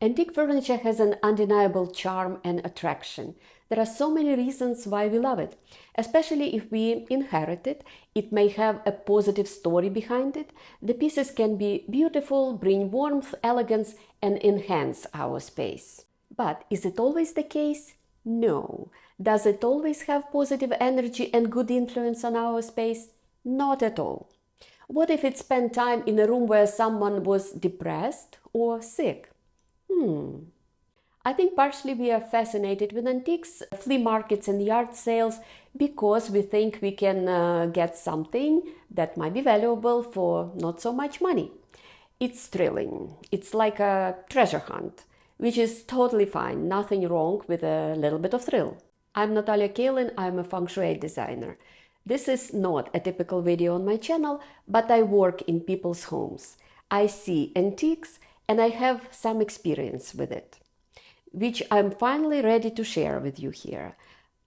Antique furniture has an undeniable charm and attraction. There are so many reasons why we love it. Especially if we inherit it, it may have a positive story behind it. The pieces can be beautiful, bring warmth, elegance, and enhance our space. But is it always the case? No. Does it always have positive energy and good influence on our space? Not at all. What if it spent time in a room where someone was depressed or sick? I think partially we are fascinated with antiques, flea markets and yard sales because we think we can get something that might be valuable for not so much money. It's thrilling. It's like a treasure hunt, which is totally fine. Nothing wrong with a little bit of thrill. I'm Natalia Kaylin. I'm a Feng Shui designer. This is not a typical video on my channel, but I work in people's homes. I see antiques and I have some experience with it, which I'm finally ready to share with you here.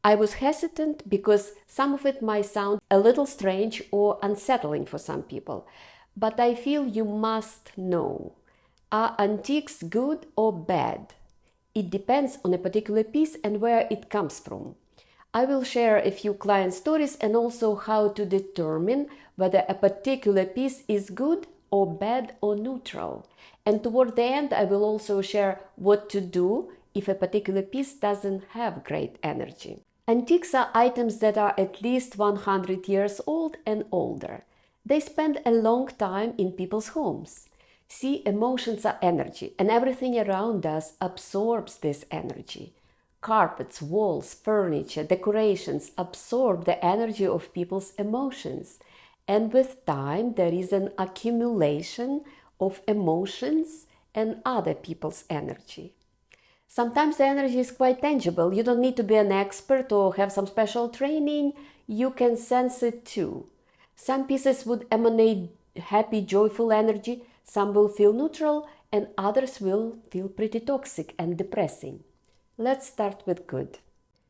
I was hesitant because some of it might sound a little strange or unsettling for some people, but I feel you must know. Are antiques good or bad? It depends on a particular piece and where it comes from. I will share a few client stories and also how to determine whether a particular piece is good or bad or neutral. And toward the end, I will also share what to do if a particular piece doesn't have great energy. Antiques are items that are at least 100 years old and older. They spend a long time in people's homes. See, emotions are energy, and everything around us absorbs this energy. Carpets, walls, furniture, decorations absorb the energy of people's emotions. And with time, there is an accumulation of emotions and other people's energy. Sometimes the energy is quite tangible. You don't need to be an expert or have some special training. You can sense it too. Some pieces would emanate happy, joyful energy. Some will feel neutral and others will feel pretty toxic and depressing. Let's start with good.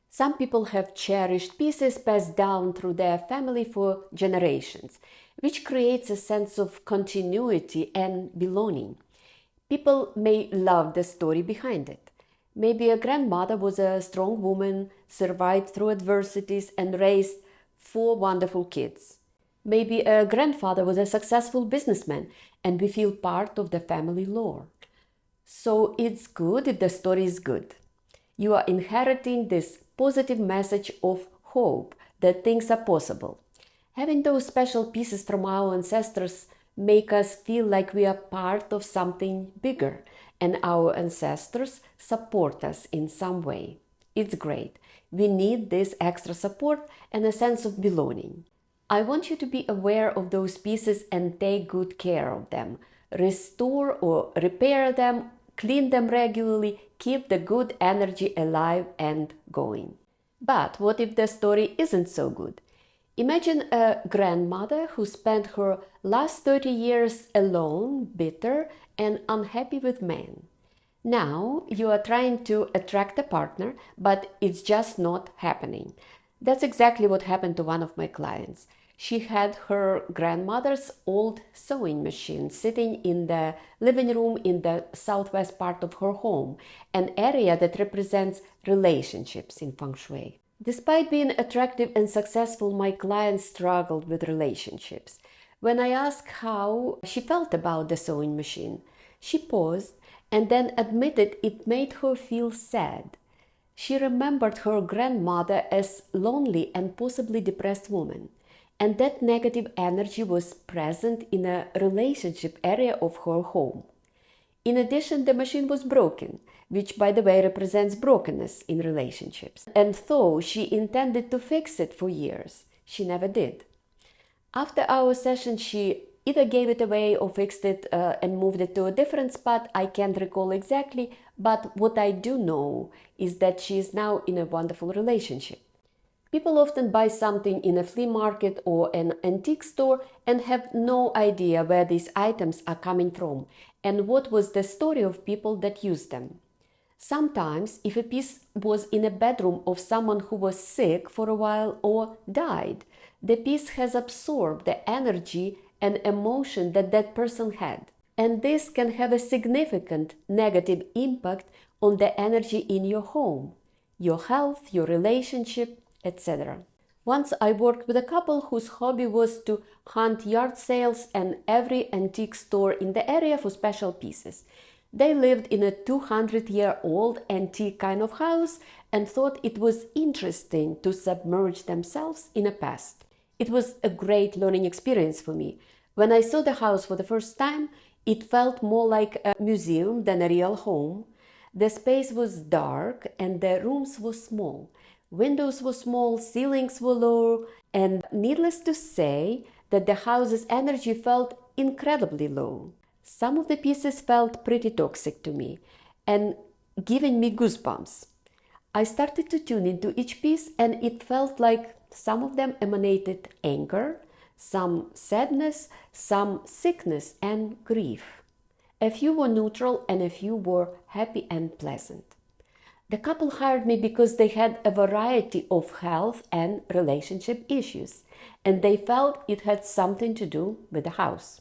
Some people have cherished pieces passed down through their family for generations, which creates a sense of continuity and belonging. People may love the story behind it. Maybe a grandmother was a strong woman, survived through adversities, and raised 4 wonderful kids. Maybe a grandfather was a successful businessman, and we feel part of the family lore. So it's good if the story is good. You are inheriting this positive message of hope that things are possible. Having those special pieces from our ancestors make us feel like we are part of something bigger, and our ancestors support us in some way. It's great. We need this extra support and a sense of belonging. I want you to be aware of those pieces and take good care of them. Restore or repair them, clean them regularly, keep the good energy alive and going. But what if the story isn't so good? Imagine a grandmother who spent her last 30 years alone, bitter, and unhappy with men. Now you are trying to attract a partner, but it's just not happening. That's exactly what happened to one of my clients. She had her grandmother's old sewing machine sitting in the living room in the southwest part of her home, an area that represents relationships in Feng Shui. Despite being attractive and successful, my client struggled with relationships. When I asked how she felt about the sewing machine, she paused and then admitted it made her feel sad. She remembered her grandmother as lonely and possibly depressed woman, and that negative energy was present in a relationship area of her home. In addition, the machine was broken, which, by the way, represents brokenness in relationships. And though she intended to fix it for years, she never did. After our session, she either gave it away or fixed it and moved it to a different spot. I can't recall exactly, but what I do know is that she is now in a wonderful relationship. People often buy something in a flea market or an antique store and have no idea where these items are coming from and what was the story of people that used them. Sometimes, if a piece was in a bedroom of someone who was sick for a while or died, the piece has absorbed the energy and emotion that that person had. And this can have a significant negative impact on the energy in your home, your health, your relationship, etc. Once I worked with a couple whose hobby was to hunt yard sales and every antique store in the area for special pieces. They lived in a 200-year-old antique kind of house and thought it was interesting to submerge themselves in a past. It was a great learning experience for me. When I saw the house for the first time, it felt more like a museum than a real home. The space was dark and the rooms were small. Windows were small, ceilings were low, and needless to say that the house's energy felt incredibly low. Some of the pieces felt pretty toxic to me and giving me goosebumps. I started to tune into each piece and it felt like some of them emanated anger, some sadness, some sickness and grief. A few were neutral and a few were happy and pleasant. The couple hired me because they had a variety of health and relationship issues, and they felt it had something to do with the house.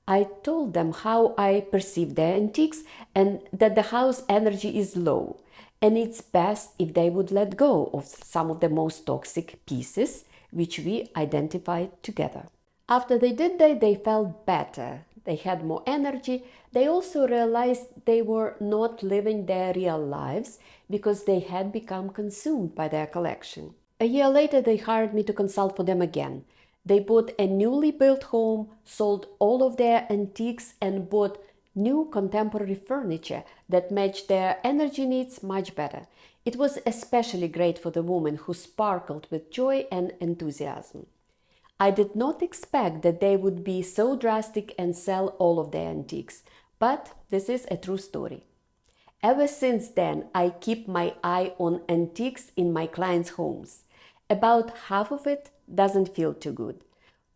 I told them how I perceive their antiques and that the house energy is low, and it's best if they would let go of some of the most toxic pieces, which we identified together. After they did that, they felt better. They had more energy. They also realized they were not living their real lives because they had become consumed by their collection. A year later, they hired me to consult for them again. They bought a newly built home, sold all of their antiques, and bought new contemporary furniture that matched their energy needs much better. It was especially great for the woman who sparkled with joy and enthusiasm. I did not expect that they would be so drastic and sell all of their antiques, but this is a true story. Ever since then, I keep my eye on antiques in my clients' homes. About half of it doesn't feel too good.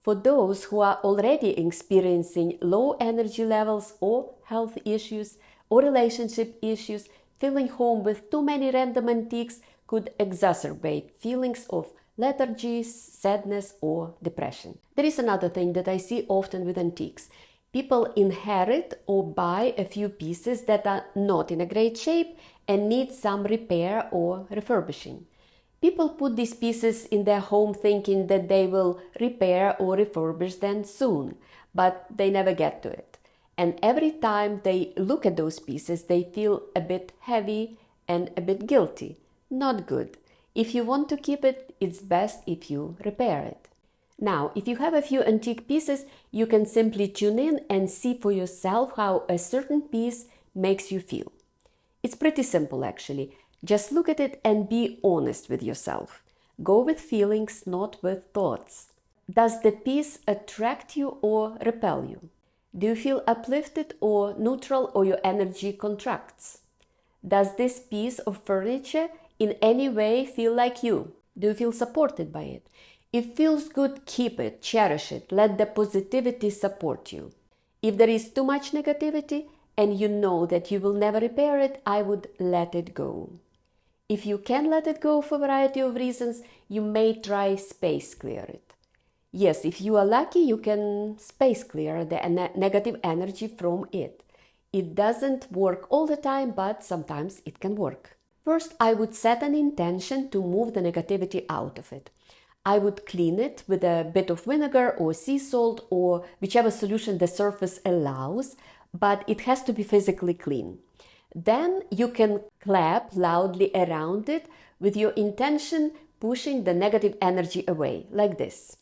For those who are already experiencing low energy levels or health issues or relationship issues, filling home with too many random antiques could exacerbate feelings of lethargy, sadness, or depression. There is another thing that I see often with antiques. People inherit or buy a few pieces that are not in a great shape and need some repair or refurbishing. People put these pieces in their home thinking that they will repair or refurbish them soon, but they never get to it. And every time they look at those pieces, they feel a bit heavy and a bit guilty. Not good. If you want to keep it, it's best if you repair it. Now, if you have a few antique pieces, you can simply tune in and see for yourself how a certain piece makes you feel. It's pretty simple, actually. Just look at it and be honest with yourself. Go with feelings, not with thoughts. Does the piece attract you or repel you? Do you feel uplifted or neutral, or your energy contracts? Does this piece of furniture in any way feel like you? Do you feel supported by it? If it feels good, keep it, cherish it, let the positivity support you. If there is too much negativity and you know that you will never repair it, I would let it go. If you can let it go for a variety of reasons, you may try space clear it. Yes, if you are lucky, you can space clear the negative energy from it. It doesn't work all the time, but sometimes it can work. First, I would set an intention to move the negativity out of it. I would clean it with a bit of vinegar or sea salt or whichever solution the surface allows, but it has to be physically clean. Then you can clap loudly around it with your intention pushing the negative energy away, like this.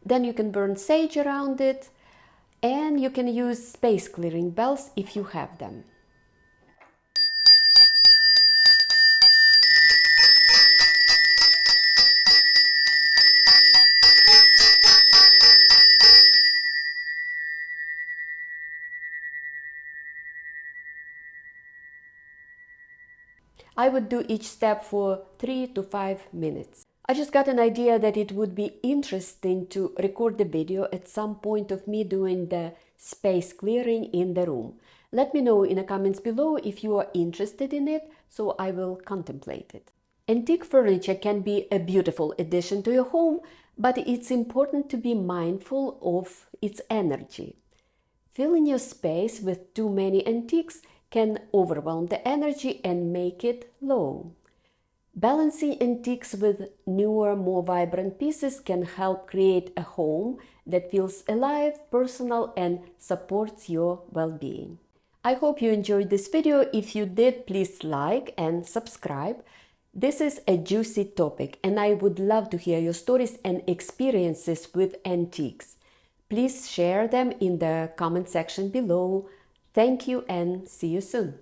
Then you can burn sage around it, and you can use space clearing bells if you have them. I would do each step for 3 to 5 minutes. I just got an idea that it would be interesting to record the video at some point of me doing the space clearing in the room. Let me know in the comments below if you are interested in it, so I will contemplate it. Antique furniture can be a beautiful addition to your home, but it's important to be mindful of its energy. Filling your space with too many antiques can overwhelm the energy and make it low. Balancing antiques with newer, more vibrant pieces can help create a home that feels alive, personal, and supports your well-being. I hope you enjoyed this video. If you did, please like and subscribe. This is a juicy topic, and I would love to hear your stories and experiences with antiques. Please share them in the comment section below. Thank you and see you soon.